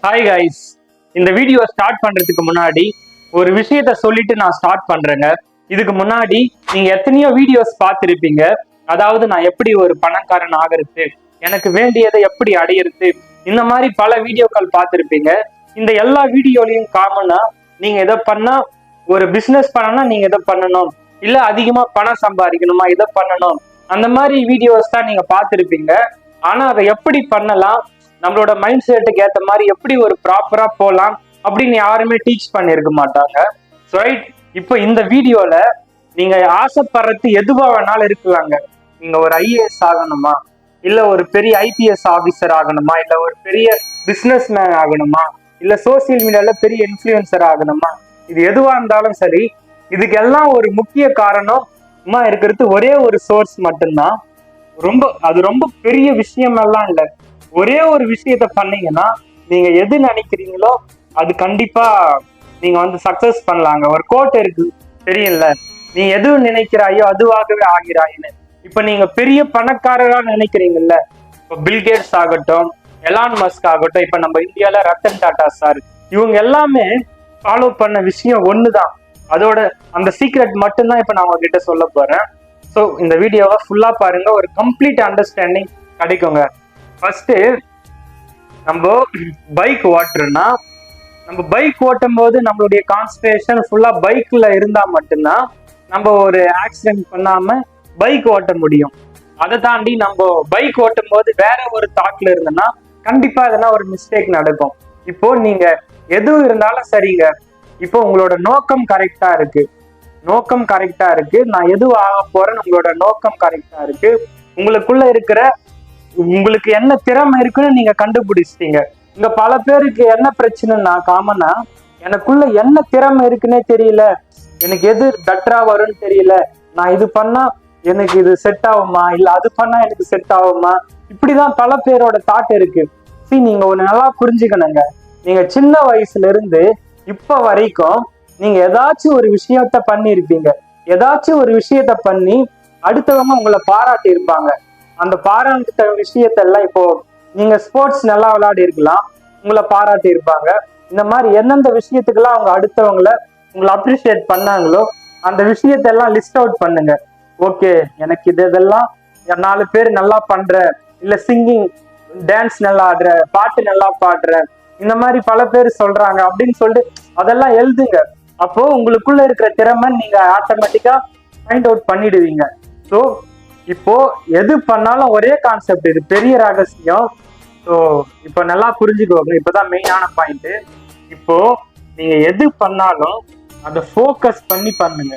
Hi guys, இந்த video start பண்றதுக்கு முன்னாடி ஒரு விஷயத்த சொல்லிட்டு நான் ஸ்டார்ட் பண்றேங்க. இதுக்கு முன்னாடி நீங்க எத்தனையோ வீடியோஸ் பார்த்துருப்பீங்க. அதாவது நான் எப்படி ஒரு பணக்காரன் ஆகிறது, எனக்கு வேண்டியதை எப்படி அடையிறது, இந்த மாதிரி பல வீடியோக்கள் பார்த்துருப்பீங்க. இந்த எல்லா வீடியோலையும் காமனா நீங்க எதை பண்ணா ஒரு பிசினஸ் பண்ணனா நீங்க எதை பண்ணணும், இல்ல அதிகமா பணம் சம்பாதிக்கணுமா இதை பண்ணணும், அந்த மாதிரி வீடியோஸ் தான் நீங்க பார்த்துருப்பீங்க. ஆனா அதை எப்படி பண்ணலாம், நம்மளோட மைண்ட் செட்டுக்கு ஏற்ற மாதிரி எப்படி ஒரு ப்ராப்பரா போகலாம் அப்படின்னு யாருமே டீச் பண்ணியிருக்க மாட்டாங்க. ரைட், இப்போ இந்த வீடியோல நீங்க ஆசைப்படுறது எதுவா வேணாலும் இருக்கலாங்க. நீங்க ஒரு ஐஏஎஸ் ஆகணுமா, இல்ல ஒரு பெரிய ஐபிஎஸ் ஆபீசர் ஆகணுமா, இல்ல ஒரு பெரிய பிசினஸ் மேன் ஆகணுமா, இல்ல சோசியல் மீடியால பெரிய இன்ஃபுளுசர் ஆகணுமா, இது எதுவா இருந்தாலும் சரி, இதுக்கெல்லாம் ஒரு முக்கிய காரணமா இருக்கிறது ஒரே ஒரு சோர்ஸ் மட்டும்தான். அது ரொம்ப பெரிய விஷயம் எல்லாம் இல்லை. ஒரே ஒரு விஷயத்த பண்ணீங்கன்னா நீங்க எது நினைக்கிறீங்களோ அது கண்டிப்பா நீங்க சக்சஸ் பண்ணலாங்க. ஒரு கோட் இருக்கு தெரியல, நீ எது நினைக்கிறாயோ அதுவாகவே ஆகிறாயின்னு. இப்ப நீங்க பெரிய பணக்காரரா நினைக்கிறீங்கல்ல, இப்ப பில்கேட்ஸ் ஆகட்டும், எலான் மஸ்க் ஆகட்டும், இப்ப நம்ம இந்தியால ரத்தன் டாடா சார், இவங்க எல்லாமே ஃபாலோ பண்ண விஷயம் ஒண்ணுதான். அதோட அந்த சீக்ரெட் மட்டும்தான் இப்ப நான் உங்ககிட்ட சொல்ல போறேன். ஸோ இந்த வீடியோவை ஃபுல்லா பாருங்க, ஒரு கம்ப்ளீட் அண்டர்ஸ்டாண்டிங் கிடைக்குங்க. ஃபர்ஸ்ட், நம்ம பைக் ஓட்டுறோம்னா, நம்ம பைக் ஓட்டும் போது நம்மளுடைய கான்சன்ட்ரேஷன் ஃபுல்லா பைக்ல இருந்தா மட்டும்தான் நம்ம ஒரு ஆக்சிடென்ட் பண்ணாம பைக் ஓட்ட முடியும். அதை தாண்டி நம்ம பைக் ஓட்டும் போது வேற ஒரு தாட்ல இருந்தோம்னா கண்டிப்பா எதனா ஒரு மிஸ்டேக் நடக்கும். இப்போ நீங்க எது இருந்தாலும் சரிங்க, இப்போ உங்களோட நோக்கம் கரெக்டா இருக்கு, நான் எது ஆக போறேன்னு உங்களோட நோக்கம் கரெக்டா இருக்கு, உங்களுக்குள்ள இருக்கிற உங்களுக்கு என்ன திறமை இருக்குன்னு நீங்க கண்டுபிடிச்சிட்டீங்க. இங்க பல பேருக்கு என்ன பிரச்சனைனா, காமனா எனக்குள்ள என்ன திறமை இருக்குன்னே தெரியல, எனக்கு எது பெட்டரா வரும்னு தெரியல, நான் இது பண்ணா எனக்கு இது செட் ஆகுமா, இல்ல அது பண்ணா எனக்கு செட் ஆகுமா, இப்படிதான் பல பேரோட தாட் இருக்கு. நீங்க ஒண்ணு நல்லா புரிஞ்சுக்கணுங்க, நீங்க சின்ன வயசுல இருந்து இப்ப வரைக்கும் நீங்க ஏதாச்சும் ஒரு விஷயத்த பண்ணிருப்பீங்க. ஏதாச்சும் ஒரு விஷயத்த பண்ணி அடுத்தவங்க உங்களை பாராட்டி இருப்பாங்க. அந்த பாராட்ட விஷயத்தெல்லாம், இப்போ நீங்க ஸ்போர்ட்ஸ் நல்லா விளையாடி இருக்கலாம், உங்களை பாராட்டி இருப்பாங்க. இந்த மாதிரி எந்தெந்த விஷயத்துக்கெல்லாம் அவங்க அடுத்தவங்களை உங்களை அப்ரிஷியேட் பண்ணாங்களோ அந்த விஷயத்தெல்லாம் லிஸ்ட் அவுட் பண்ணுங்க. ஓகே, எனக்கு இதெல்லாம் 4 பேர் நல்லா பண்ற, இல்ல சிங்கிங் டான்ஸ் நல்லா ஆடுற, பாட்டு நல்லா பாடுற, இந்த மாதிரி பல பேர் சொல்றாங்க அப்படின்னு சொல்லிட்டு அதெல்லாம் எழுதுங்க. அப்போ உங்களுக்குள்ள இருக்கிற திறமை நீங்க ஆட்டோமேட்டிக்கா ஃபைண்ட் அவுட் பண்ணிடுவீங்க. ஸோ இப்போ எது பண்ணாலும் ஒரே கான்செப்ட், இது பெரிய ரகசியம். ஸோ இப்போ நல்லா புரிஞ்சுக்கோங்க, இப்போதான் மெயினான பாயிண்ட். இப்போ நீங்க எது பண்ணாலும் அதை ஃபோக்கஸ் பண்ணி பண்ணுங்க.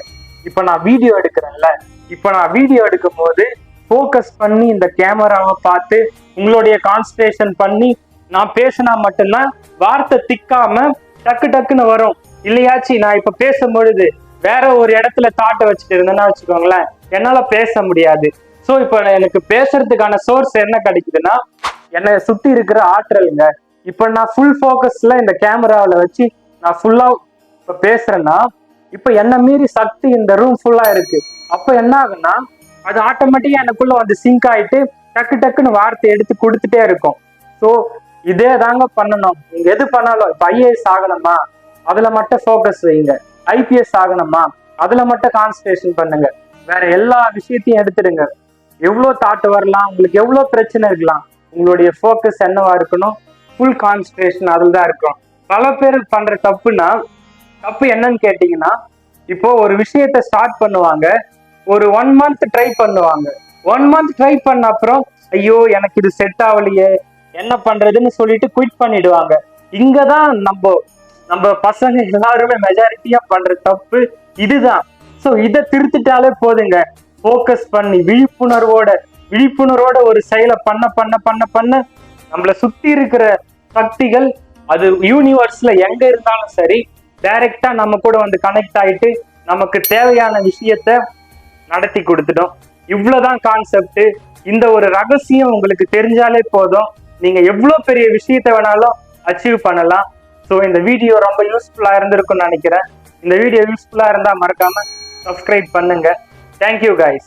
இப்போ நான் வீடியோ எடுக்கிறேன்ல, இப்போ நான் வீடியோ எடுக்கும் போது ஃபோக்கஸ் பண்ணி இந்த கேமராவை பார்த்து உங்களுடைய கான்சன்ட்ரேஷன் பண்ணி நான் பேசினா மட்டும்தான் வார்த்தை திக்காம டக்கு டக்குன்னு வரும். இல்லையாச்சு நான் இப்ப பேசும்பொழுது வேற ஒரு இடத்துல தாட்டை வச்சுட்டு இருந்தேன்னா வச்சுக்கோங்களேன், என்னால பேச முடியாது. ஸோ இப்போ எனக்கு பேசுறதுக்கான சோர்ஸ் என்ன கிடைக்குதுன்னா, என்னை சுத்தி இருக்கிற ஆற்றலுங்க. இப்போ நான் ஃபுல் ஃபோக்கஸ்ல இந்த கேமராவில் வச்சு நான் ஃபுல்லா இப்போ பேசுறேன்னா, இப்போ என்ன மீறி சக்தி இந்த ரூம் ஃபுல்லா இருக்கு. அப்போ என்ன ஆகுன்னா, அது ஆட்டோமேட்டிக்கா எனக்குள்ள சிங்க் ஆயிட்டு டக்கு டக்குன்னு வார்த்தை எடுத்து கொடுத்துட்டே இருக்கும். ஸோ இதே தாங்க பண்ணணும். நீங்க எது பண்ணாலும், இப்போ ஐஏஎஸ் ஆகணுமா அதுல மட்டும் ஃபோக்கஸ் வைங்க, ஐபிஎஸ் ஆகணுமா அதுல மட்டும் கான்சன்ட்ரேஷன் பண்ணுங்க, வேற எல்லா விஷயத்தையும் எடுத்துடுங்க. எவ்வளோ தாட் வரலாம், உங்களுக்கு எவ்வளோ பிரச்சனை இருக்கலாம், உங்களுடைய ஃபோக்கஸ் என்னவா இருக்கணும், ஃபுல் கான்சன்ட்ரேஷன் அதுல தான் இருக்கும். பல பேர் பண்ற தப்பு என்னன்னு கேட்டீங்கன்னா, இப்போ ஒரு விஷயத்த ஸ்டார்ட் பண்ணுவாங்க, ஒரு 1 month ட்ரை பண்ணுவாங்க. 1 month ட்ரை பண்ண அப்புறம் ஐயோ எனக்கு இது செட் ஆகலையே என்ன பண்றதுன்னு சொல்லிட்டு குவிட் பண்ணிடுவாங்க. இங்கதான் நம்ம பசங்க எல்லாருமே மெஜாரிட்டியா பண்ற தப்பு இதுதான். ஸோ இதை திருத்திட்டாலே போதுங்க. ஃபோக்கஸ் பண்ணி விழிப்புணர்வோட ஒரு செயலை பண்ண பண்ண பண்ண பண்ண நம்மளை சுத்தி இருக்கிற சக்திகள், அது யூனிவர்ஸ்ல எங்க இருந்தாலும் சரி, டைரக்டா நம்ம கூட கனெக்ட் ஆயிட்டு நமக்கு தேவையான விஷயத்த நடத்தி கொடுத்துடும். இவ்வளவுதான் கான்செப்ட். இந்த ஒரு ரகசியம் உங்களுக்கு தெரிஞ்சாலே போதும், நீங்க எவ்வளவு பெரிய விஷயத்த வேணாலும் அச்சீவ் பண்ணலாம். ஸோ இந்த வீடியோ ரொம்ப யூஸ்ஃபுல்லா இருந்திருக்கும்னு நினைக்கிறேன். இந்த வீடியோ யூஸ்ஃபுல்லா இருந்தா மறக்காம சப்ஸ்கிரைப் பண்ணுங்க. Thank you guys.